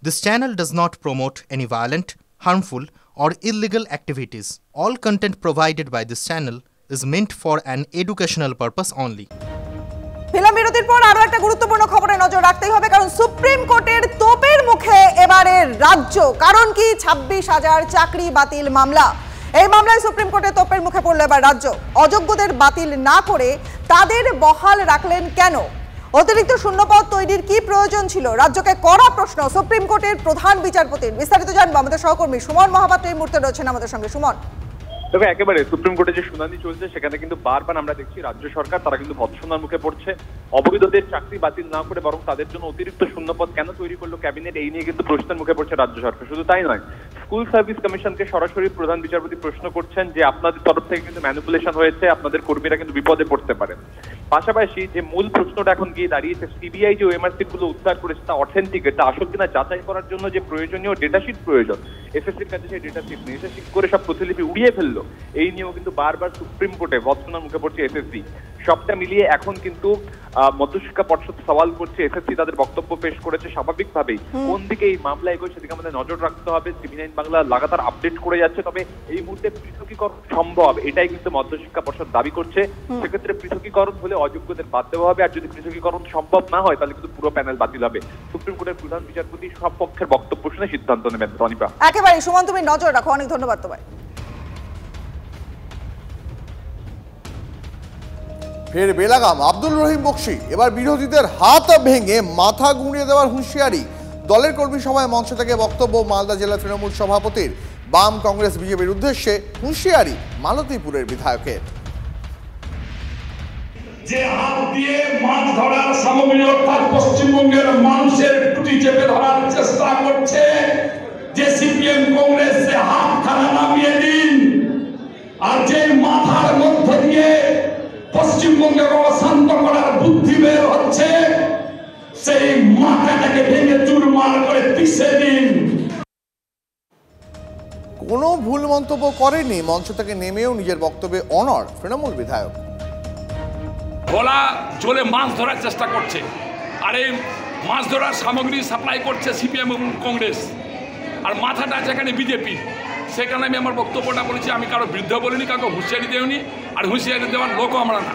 This channel does not promote any violent, harmful, or illegal activities. All content provided by this channel is meant for an educational purpose only. বিলম্ব বিরতির পর আরো একটা গুরুত্বপূর্ণ খবরে নজর রাখতেই হবে, কারণ সুপ্রিম কোর্টের তোপের মুখে এবারের রাজ্য। কারণ কি? 26,000 চাকরি বাতিল মামলা। এই মামলায় সুপ্রিম কোর্টে তোপের মুখে পড়ল এবার রাজ্য। অযোগ্যদের বাতিল না করে তাদের বহাল রাখলেন কেন? অতিরিক্ত শূন্যপদ তৈরির কি প্রয়োজন ছিল? রাজ্যকে কড়া প্রশ্ন সুপ্রিম কোর্টের প্রধান বিচারপতির। বিস্তারিত জানবো আমাদের সহকর্মী সুমন মহাপাত্র এই মুহূর্তে রয়েছেন আমাদের সঙ্গে। সুমন, তবে একেবারে সুপ্রিম কোর্টে যে শুনানি চলছে সেখানে কিন্তু বারবার আমরা দেখছি রাজ্য সরকার তারা কিন্তু ভৎসনার মুখে পড়ছে। অবৈধদের চাকরি বাতিল না করে বরং তাদের জন্য অতিরিক্ত শূন্যপদ কেন তৈরি করলো ক্যাবিনেট, এই নিয়ে কিন্তু প্রশ্নের মুখে পড়ছে রাজ্য সরকার। শুধু তাই নয়, স্কুল সার্ভিস কমিশনকে সরাসরি প্রধান বিচারপতি প্রশ্ন করছেন যে আপনাদের তরফ থেকে কিন্তু ম্যানিপুলেশন হয়েছে, আপনাদের কর্মীরা কিন্তু বিপদে পড়তে পারেন। পাশাপাশি যে মূল প্রশ্নটা এখন গিয়ে দাঁড়িয়েছে, সিবিআই যে ওএমআর গুলো উদ্ধার করেছে তা অথেন্টিক, এটা আসল কিনা যাচাই করার জন্য যে প্রয়োজনীয় ডেটাশিট প্রয়োজন, এসএসসির কাছে সেই ডেটাশিট নেই, এসএসসি করে সব প্রতিলিপি উড়িয়ে ফেললো, এই নিয়েও কিন্তু বারবার সুপ্রিম কোর্টে ভৎসনার মুখে পড়ছে এসএসসি। সবটা মিলিয়ে এখন কিন্তু মধ্যশিক্ষা পর্ষদ সওয়াল করছে, এসএসসি তাদের বক্তব্য পেশ করেছে। স্বাভাবিকভাবেই কোন দিকে এই মামলা এগোয় সেদিকে আমাদের নজর রাখতে হবে। TV9 বাংলা লাগাতার আপডেট করে যাচ্ছে। তবে এই মুহূর্তে পৃথকীকরণ সম্ভব, এটাই কিন্তু মধ্যশিক্ষা পর্ষদ দাবি করছে। সেক্ষেত্রে পৃথকীকরণ হলে অযোগ্যদের বাদ দেওয়া হবে, আর যদি পৃথকীকরণ সম্ভব না হয় তাহলে কিন্তু পুরো প্যানেল বাতিল হবে। সুপ্রিম কোর্টের প্রধান বিচারপতি সব পক্ষের বক্তব্য শুনে সিদ্ধান্ত নেবেন। রনিপা, একেবারে সুমন, তুমি নজর রাখো। অনেক ধন্যবাদ তোমায়। ফের বেলাগাম আব্দুল রহিম বক্সি। এবার বিরোধীদের হাত ভেঙে মাথা গুঁড়িয়ে দেওয়ার হুঁশিয়ারি। দলের কর্মী সভায় মঞ্চ থেকে বক্তব্য মালদা জেলা তৃণমূল সভাপতির। বাম, কংগ্রেস, বিজেপির উদ্দেশ্যে হুঁশিয়ারি মালতীপুরের বিধায়কের। যে হাত দিয়ে মাছ ধরার সামগ্রী অর্থাৎ পশ্চিমবঙ্গের মানুষের টুটি চেপে ধরার চেষ্টা করছে, যে সিপিএম কংগ্রেস সে হাত খানা নামিয়ে দিন। আর যে মাথার মধ্য দিয়ে পশ্চিমবঙ্গের অশান্ত করার বুদ্ধি বের হচ্ছে, সেই মাথাটাকে ভেঙে চুরমার করে পিষে দিন। কোনো ভুল মন্তব্য করেনি, মঞ্চ থেকে নেমেও নিজের বক্তব্যে অনড় তৃণমূল বিধায়ক। ভোলা জলে মাছ ধরার চেষ্টা করছে, আর এই মাছ ধরার সামগ্রী সাপ্লাই করছে সিপিএম এবং কংগ্রেস, আর মাথাটা যেখানে বিজেপি। সেখানে আমি আমার বক্তব্যটা বলেছি, আমি কারো বিরুদ্ধে বলিনি, কাউকে হুঁশিয়ারি দেওনি, আর হুঁশিয়ারি দেওয়ার লোকও আমরা না।